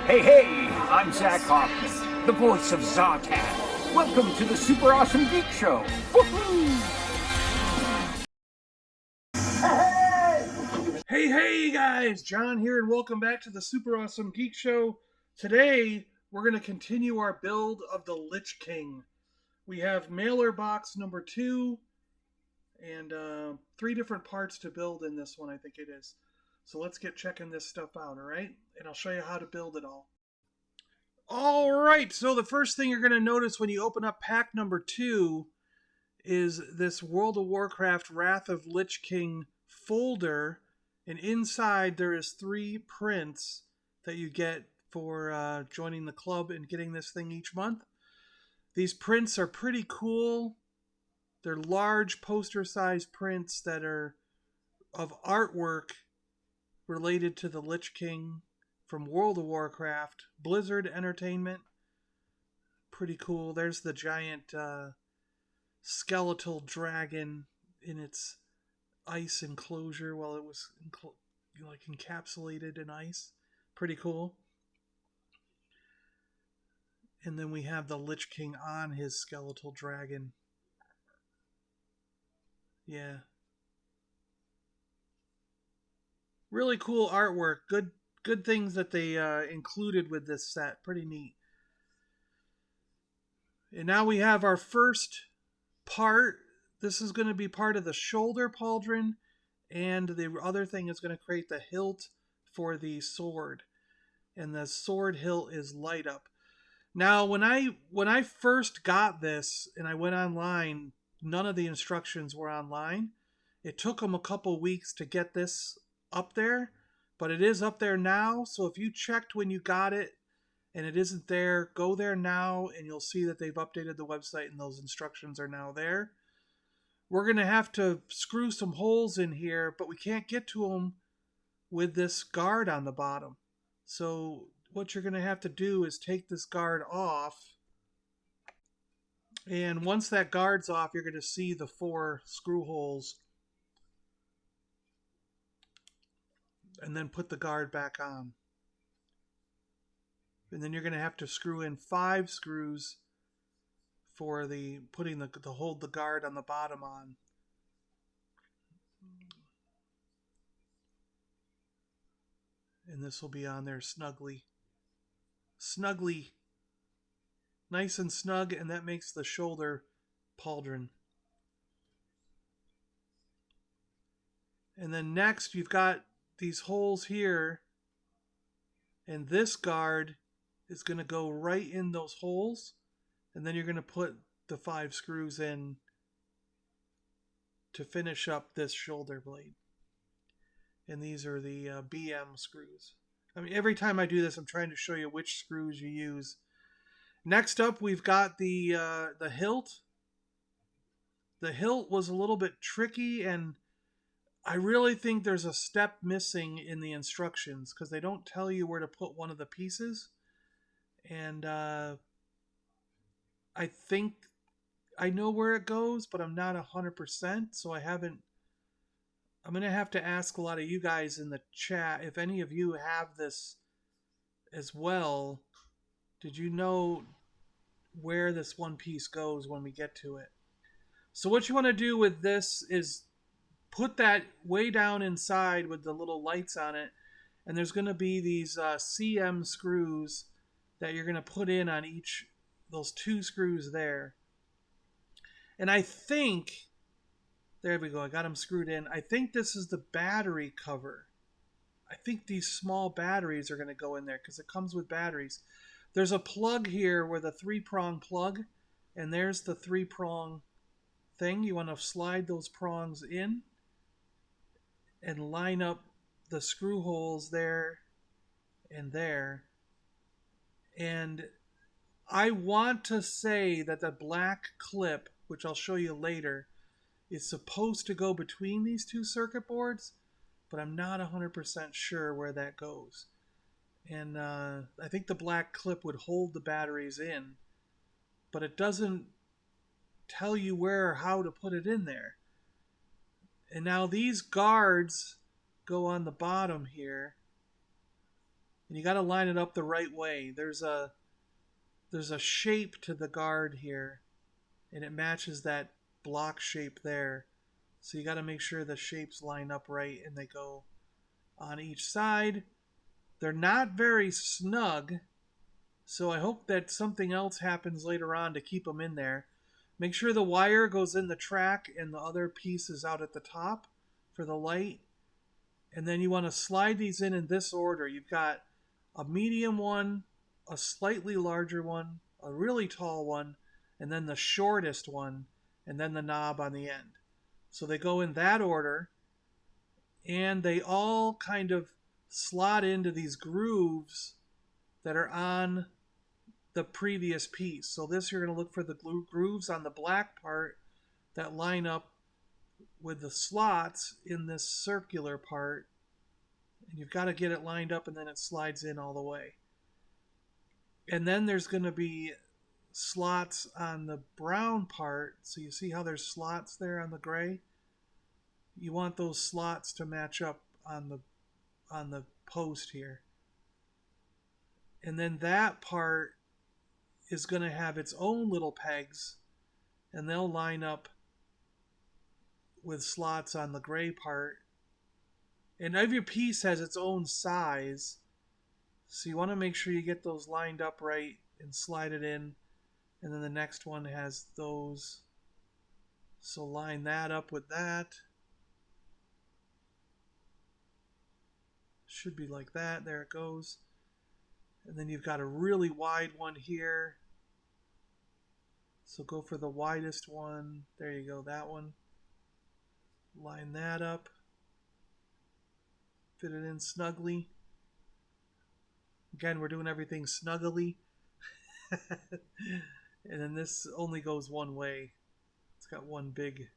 Hey, hey, I'm Zach Hoffman, the voice of Zartan. Welcome to the Super Awesome Geek Show. Woohoo! Hey guys, John here, and welcome back to the Super Awesome Geek Show. Today, we're going to continue our build of the Lich King. We have mailer box number 2, and 3 different parts to build in this one, I think it is. So let's get checking this stuff out, alright? And I'll show you how to build it all. Alright, so the first thing you're going to notice when you open up pack number 2 is this World of Warcraft Wrath of Lich King folder. And inside there is 3 prints that you get for joining the club and getting this thing each month. These prints are pretty cool. They're large poster-sized prints that are of artwork related to the Lich King from World of Warcraft, Blizzard Entertainment. Pretty cool. There's the giant skeletal dragon in its ice enclosure while it was encapsulated in ice. Pretty cool. And then we have the Lich King on his skeletal dragon. Yeah. Really cool artwork. Good things that they included with this set. Pretty neat. And now we have our first part. This is going to be part of the shoulder pauldron, and the other thing is going to create the hilt for the sword. And the sword hilt is light up. Now, when I first got this and I went online, none of the instructions were online. It took them a couple weeks to get this up there, but it is up there now. So if you checked when you got it and it isn't there, go there now and you'll see that they've updated the website and those instructions are now there. We're going to have to screw some holes in here, but we can't get to them with this guard on the bottom. So what you're going to have to do is take this guard off. And once that guard's off, you're going to see the 4 screw holes. And then put the guard back on. And then you're going to have to screw in 5 screws for the putting the to hold the guard on the bottom on. And this will be on there snugly. Nice and snug, and that makes the shoulder pauldron. And then next you've got these holes here, and this guard is going to go right in those holes, and then you're going to put the 5 screws in to finish up this shoulder blade. And these are the BM screws. I mean, every time I do this, I'm trying to show you which screws you use. Next up, we've got the hilt. The hilt was a little bit tricky, and I really think there's a step missing in the instructions because they don't tell you where to put one of the pieces. And I think I know where it goes, but I'm not 100%, so I'm going to have to ask a lot of you guys in the chat if any of you have this as well. Did you know where this one piece goes when we get to it? So what you want to do with this is put that way down inside with the little lights on it, and there's going to be these CM screws that you're going to put in on each, those 2 screws there. And I think, there we go, I got them screwed in. I think this is the battery cover. I think these small batteries are going to go in there because it comes with batteries. There's a plug here with a 3-prong plug, and there's the 3-prong thing. You want to slide those prongs in and line up the screw holes there and there. And I want to say that the black clip, which I'll show you later, is supposed to go between these 2 circuit boards, but I'm not 100% sure where that goes. And I think the black clip would hold the batteries in, but it doesn't tell you where or how to put it in there. And now these guards go on the bottom here, And you got to line it up the right way. There's a shape to the guard here, and it matches that block shape there. So you got to make sure the shapes line up right and they go on each side. They're not very snug, so I hope that something else happens later on to keep them in there. Make sure the wire goes in the track and the other piece is out at the top for the light. And then you want to slide these in this order. You've got a medium one, a slightly larger one, a really tall one, and then the shortest one, and then the knob on the end. So they go in that order, and they all kind of slot into these grooves that are on the previous piece. So this, you're going to look for the grooves on the black part that line up with the slots in this circular part. And you've got to get it lined up, and then it slides in all the way. And then there's going to be slots on the brown part. So you see how there's slots there on the gray? You want those slots to match up on the post here. And then that part is going to have its own little pegs, and they'll line up with slots on the gray part. And every piece has its own size, so you want to make sure you get those lined up right and slide it in. And then the next one has those, so line that up with that. Should be like that. There it goes. And then you've got a really wide one here, so go for the widest one. There you go, that one. Line that up. Fit it in snugly. Again, we're doing everything snuggly. And then this only goes one way. It's got one big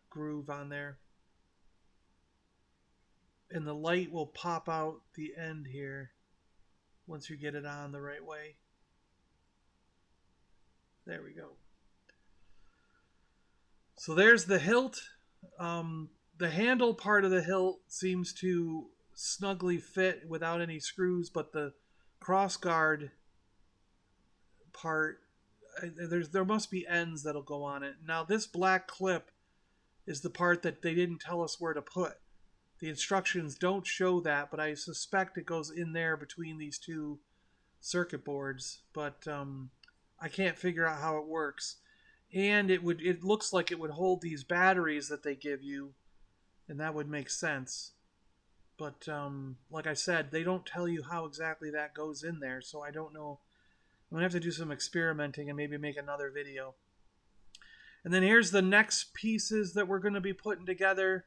groove on there. And the light will pop out the end here once you get it on the right way. There we go. So there's the hilt. The handle part of the hilt seems to snugly fit without any screws, but the crossguard part, there must be ends that'll go on it. Now this black clip is the part that they didn't tell us where to put. The instructions don't show that, but I suspect it goes in there between these two circuit boards, but I can't figure out how it works. And it looks like it would hold these batteries that they give you, and that would make sense. But like I said, they don't tell you how exactly that goes in there, so I don't know. I'm going to have to do some experimenting and maybe make another video. And then here's the next pieces that we're going to be putting together.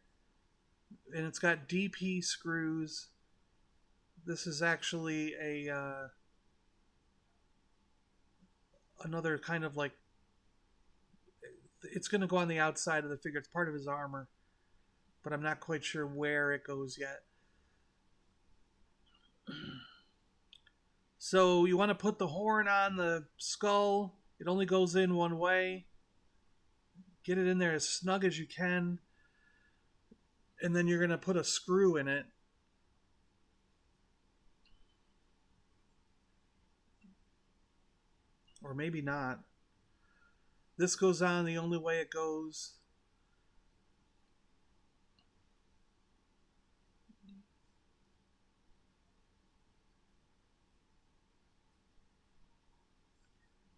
And it's got DP screws. This is actually another kind of like, it's going to go on the outside of the figure. It's part of his armor, but I'm not quite sure where it goes yet. So you want to put the horn on the skull. It only goes in one way. Get it in there as snug as you can. And then you're going to put a screw in it. Or maybe not. This goes on the only way it goes.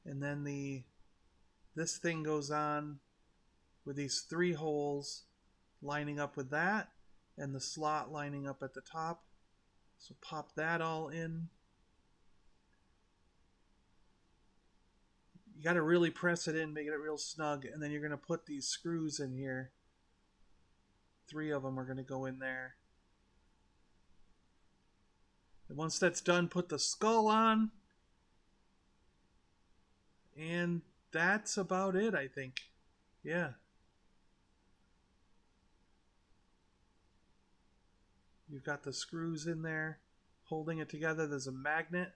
And then this thing goes on with these 3 holes lining up with that, and the slot lining up at the top. So pop that all in. You got to really press it in, make it real snug, and then you're going to put these screws in here. 3 of them are going to go in there. And once that's done, put the skull on. And that's about it, I think. Yeah. You've got the screws in there holding it together. There's a magnet.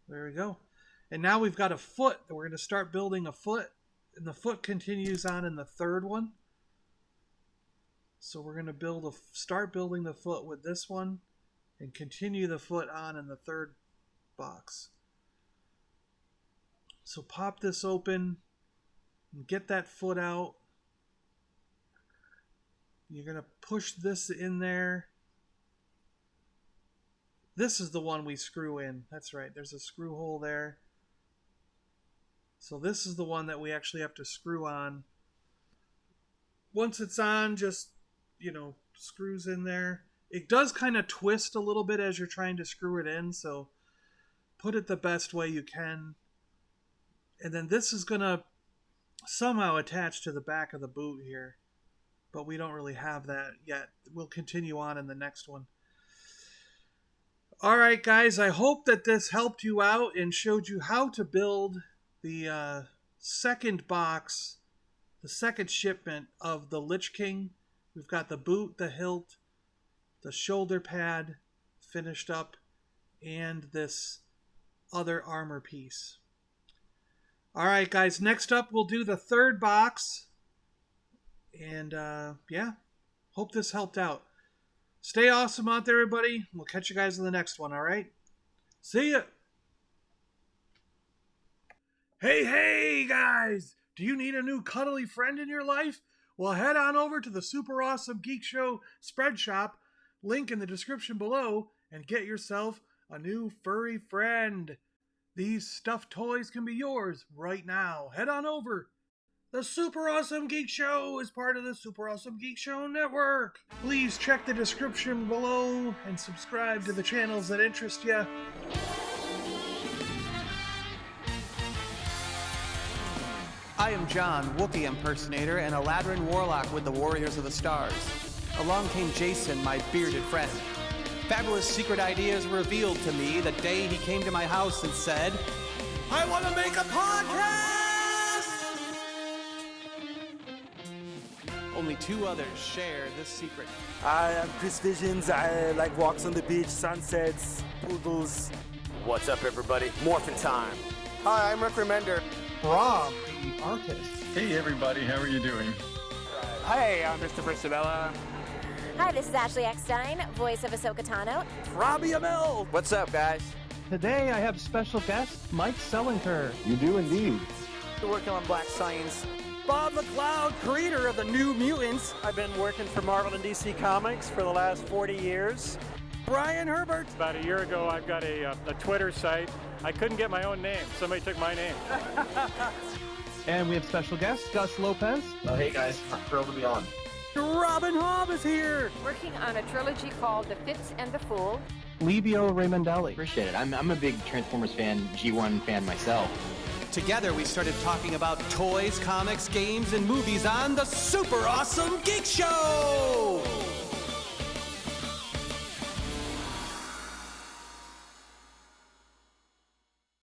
There we go. And now we've got a foot. We're going to start building a foot. And the foot continues on in the 3rd one. So we're going to start building the foot with this one and continue the foot on in the third box. So pop this open and get that foot out. You're going to push this in there. This is the one we screw in. That's right. There's a screw hole there. So this is the one that we actually have to screw on. Once it's on, just, screws in there. It does kind of twist a little bit as you're trying to screw it in, so put it the best way you can. And then this is going to somehow attach to the back of the boot here, but we don't really have that yet. We'll continue on in the next one. All right, guys, I hope that this helped you out and showed you how to build the second box, the second shipment of the Lich King. We've got the boot, the hilt, the shoulder pad finished up, and this other armor piece. All right, guys, next up we'll do the third box. And, hope this helped out. Stay awesome out there, everybody. We'll catch you guys in the next one, all right? See ya! Hey, guys! Do you need a new cuddly friend in your life? Well, head on over to the Super Awesome Geek Show spread shop, link in the description below, and get yourself a new furry friend. These stuffed toys can be yours right now. Head on over. The Super Awesome Geek Show is part of the Super Awesome Geek Show network. Please check the description below and subscribe to the channels that interest you. I am John, Wookiee impersonator and a Ladrin warlock with the Warriors of the Stars. Along came Jason, my bearded friend. Fabulous secret ideas revealed to me the day he came to my house and said, I want to make a podcast! Only two others share this secret. I am Chris Visions. I like walks on the beach, sunsets, poodles. What's up, everybody? Morphin' time. Hi, I'm Rick Remender. Rob, the artist. Hey, everybody. How are you doing? Hey, I'm Christopher Sabella. Hi, this is Ashley Eckstein, voice of Ahsoka Tano. Robbie Amell. What's up, guys? Today I have special guest Mike Sellinger. You do indeed. We're working on Black Science. Bob McLeod, creator of the New Mutants. I've been working for Marvel and DC Comics for the last 40 years. Brian Herbert. About a year ago, I've got a Twitter site. I couldn't get my own name. Somebody took my name. And we have special guest Gus Lopez. Oh, hey guys, I'm thrilled to be on. Robin Hobb is here. Working on a trilogy called The Fitz and the Fool. Livio Raimondelli. Appreciate it. I'm a big Transformers fan, G1 fan myself. Together we started talking about toys, comics, games, and movies on the Super Awesome Geek Show!